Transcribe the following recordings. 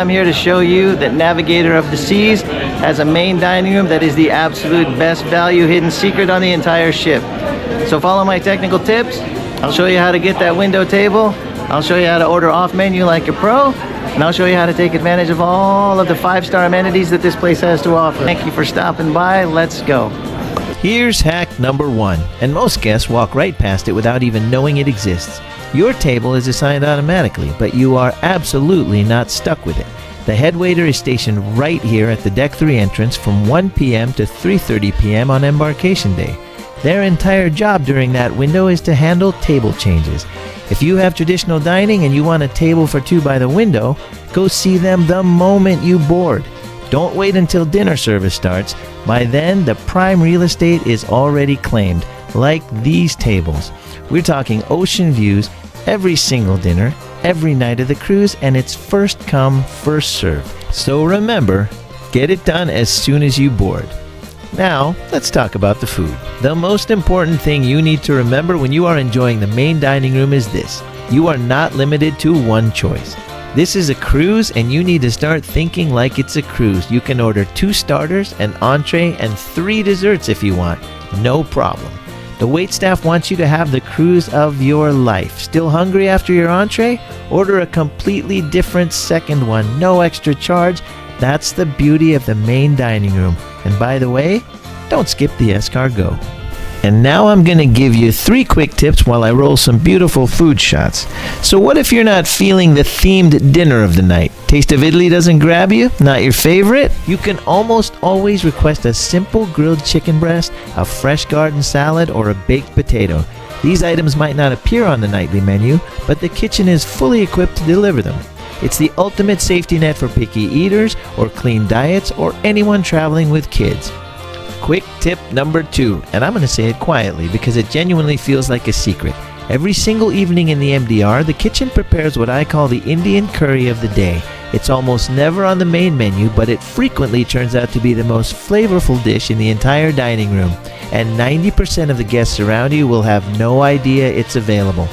I'm here to show you that Navigator of the Seas has a main dining room that is the absolute best value hidden secret on the entire ship. So follow my technical tips. I'll show you how to get that window table. I'll show you how to order off menu like a pro. And I'll show you how to take advantage of all of the 5-star amenities that this place has to offer. Thank you for stopping by. Let's go. Here's hack number 1, and most guests walk right past it without even knowing it exists. Your table is assigned automatically, but you are absolutely not stuck with it. The head waiter is stationed right here at the Deck 3 entrance from 1 p.m. to 3:30 p.m. on embarkation day. Their entire job during that window is to handle table changes. If you have traditional dining and you want a table for 2 by the window, go see them the moment you board. Don't wait until dinner service starts. By then, the prime real estate is already claimed, like these tables. We're talking ocean views every single dinner, every night of the cruise, and it's first come, first served. So remember, get it done as soon as you board. Now, let's talk about the food. The most important thing you need to remember when you are enjoying the main dining room is this: you are not limited to one choice. This is a cruise, and you need to start thinking like it's a cruise. You can order 2 starters, an entree, and 3 desserts if you want. No problem. The waitstaff wants you to have the cruise of your life. Still hungry after your entree? Order a completely different second one, no extra charge. That's the beauty of the main dining room. And by the way, don't skip the escargot. And now I'm going to give you 3 quick tips while I roll some beautiful food shots. So what if you're not feeling the themed dinner of the night? Taste of Italy doesn't grab you? Not your favorite? You can almost always request a simple grilled chicken breast, a fresh garden salad, or a baked potato. These items might not appear on the nightly menu, but the kitchen is fully equipped to deliver them. It's the ultimate safety net for picky eaters or clean diets or anyone traveling with kids. Quick tip number 2, and I'm going to say it quietly because it genuinely feels like a secret. Every single evening in the MDR, the kitchen prepares what I call the Indian curry of the day. It's almost never on the main menu, but it frequently turns out to be the most flavorful dish in the entire dining room, and 90% of the guests around you will have no idea it's available.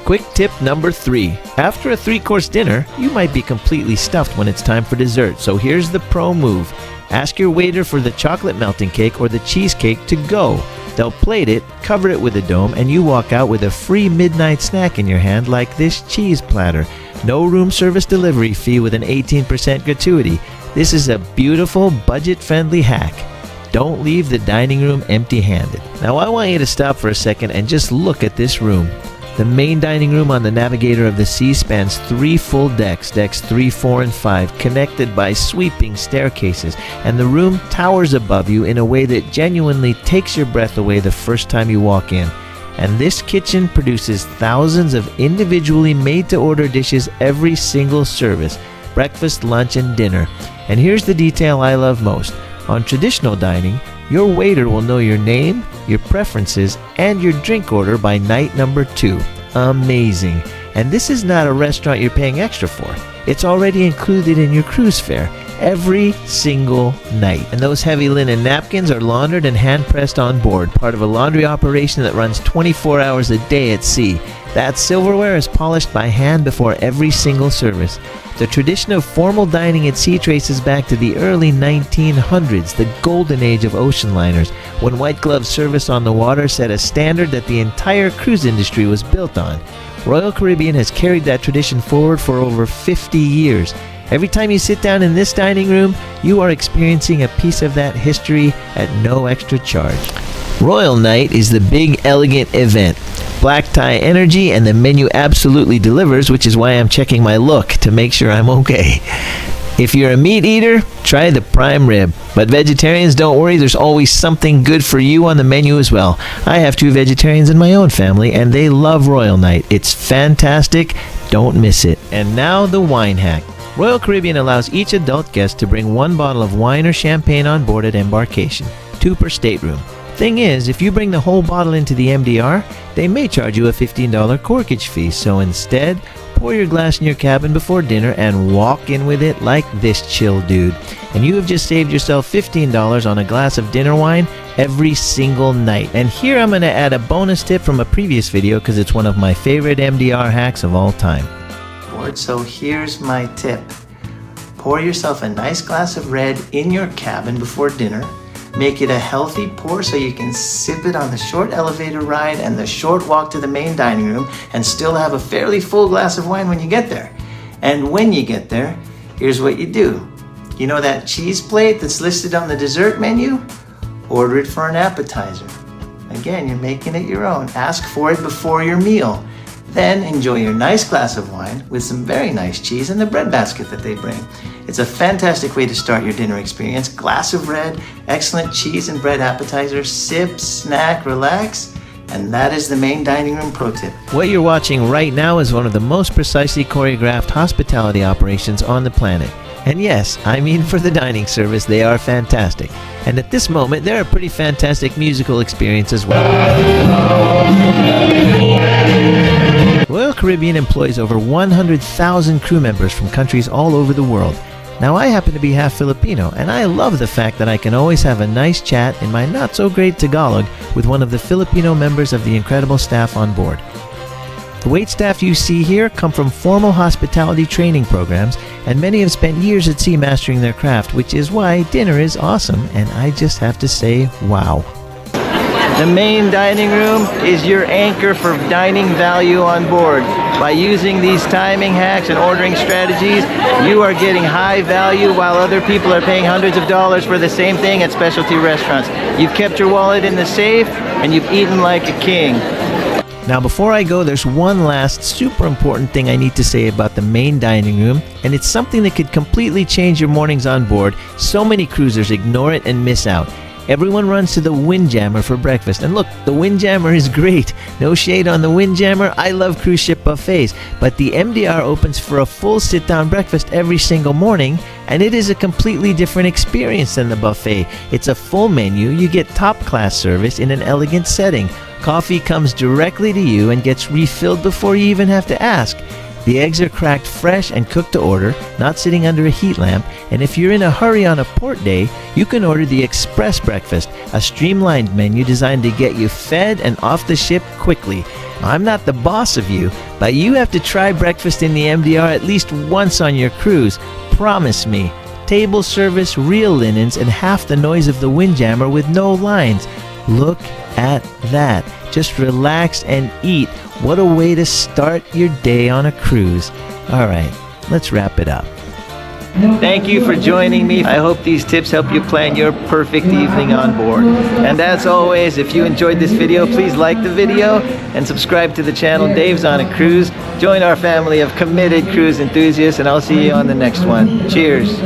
Quick tip number 3. After a 3-course dinner, you might be completely stuffed when it's time for dessert, so here's the pro move. Ask your waiter for the chocolate melting cake or the cheesecake to go. They'll plate it, cover it with a dome, and you walk out with a free midnight snack in your hand like this cheese platter. No room service delivery fee with an 18% gratuity. This is a beautiful, budget-friendly hack. Don't leave the dining room empty-handed. Now I want you to stop for a second and just look at this room. The main dining room on the Navigator of the Sea spans 3 full decks, decks 3, 4, and 5, connected by sweeping staircases, and the room towers above you in a way that genuinely takes your breath away the first time you walk in. And this kitchen produces thousands of individually made-to-order dishes every single service, breakfast, lunch, and dinner. And here's the detail I love most. On traditional dining, your waiter will know your name, your preferences, and your drink order by night number 2. Amazing. And this is not a restaurant you're paying extra for. It's already included in your cruise fare every single night. And those heavy linen napkins are laundered and hand-pressed on board, part of a laundry operation that runs 24 hours a day at sea. That silverware is polished by hand before every single service. The tradition of formal dining at sea traces back to the early 1900s, the golden age of ocean liners, when white glove service on the water set a standard that the entire cruise industry was built on. Royal Caribbean has carried that tradition forward for over 50 years. Every time you sit down in this dining room, you are experiencing a piece of that history at no extra charge. Royal Night is the big, elegant event. Black tie energy, and the menu absolutely delivers, which is why I'm checking my look to make sure I'm okay. If you're a meat eater, try the prime rib. But vegetarians, don't worry, there's always something good for you on the menu as well. I have 2 vegetarians in my own family, and they love Royal Night. It's fantastic. Don't miss it. And now the wine hack. Royal Caribbean allows each adult guest to bring 1 bottle of wine or champagne on board at embarkation, 2 per stateroom. Thing is, if you bring the whole bottle into the MDR, they may charge you a $15 corkage fee, so instead, pour your glass in your cabin before dinner and walk in with it like this chill dude. And you have just saved yourself $15 on a glass of dinner wine every single night. And here I'm going to add a bonus tip from a previous video because it's one of my favorite MDR hacks of all time. So here's my tip. pour yourself a nice glass of red in your cabin before dinner. Make it a healthy pour so you can sip it on the short elevator ride and the short walk to the main dining room and still have a fairly full glass of wine when you get there. And when you get there, here's what you do. You know that cheese plate that's listed on the dessert menu? Order it for an appetizer. Again, you're making it your own. Ask for it before your meal. Then enjoy your nice glass of wine with some very nice cheese and the bread basket that they bring. It's a fantastic way to start your dinner experience. Glass of red, excellent cheese and bread appetizer, sip, snack, relax, and that is the main dining room pro tip. What you're watching right now is one of the most precisely choreographed hospitality operations on the planet. And yes, I mean for the dining service, they are fantastic. And at this moment, they're a pretty fantastic musical experience as well. Royal Caribbean employs over 100,000 crew members from countries all over the world. Now, I happen to be half Filipino, and I love the fact that I can always have a nice chat in my not-so-great Tagalog with one of the Filipino members of the incredible staff on board. The waitstaff you see here come from formal hospitality training programs, and many have spent years at sea mastering their craft, which is why dinner is awesome, and I just have to say, wow. The main dining room is your anchor for dining value on board. By using these timing hacks and ordering strategies, you are getting high value while other people are paying hundreds of dollars for the same thing at specialty restaurants. You've kept your wallet in the safe, and you've eaten like a king. Now, before I go, there's one last super important thing I need to say about the main dining room, and it's something that could completely change your mornings on board. So many cruisers ignore it and miss out. Everyone runs to the Windjammer for breakfast, and look, the Windjammer is great. No shade on the Windjammer, I love cruise ship buffets, but the MDR opens for a full sit-down breakfast every single morning, and it is a completely different experience than the buffet. It's a full menu, you get top-class service in an elegant setting. Coffee comes directly to you and gets refilled before you even have to ask. The eggs are cracked fresh and cooked to order, not sitting under a heat lamp, and if you're in a hurry on a port day, you can order the Express Breakfast, a streamlined menu designed to get you fed and off the ship quickly. I'm not the boss of you, but you have to try breakfast in the MDR at least once on your cruise. Promise me. Table service, real linens, and half the noise of the Windjammer with no lines. Look at that. Just relax and eat. What a way to start your day on a cruise. All right, let's wrap it up. Thank you for joining me. I hope these tips help you plan your perfect evening on board. And as always, if you enjoyed this video, please like the video and subscribe to the channel Dave's on a Cruise. Join our family of committed cruise enthusiasts, and I'll see you on the next one. Cheers.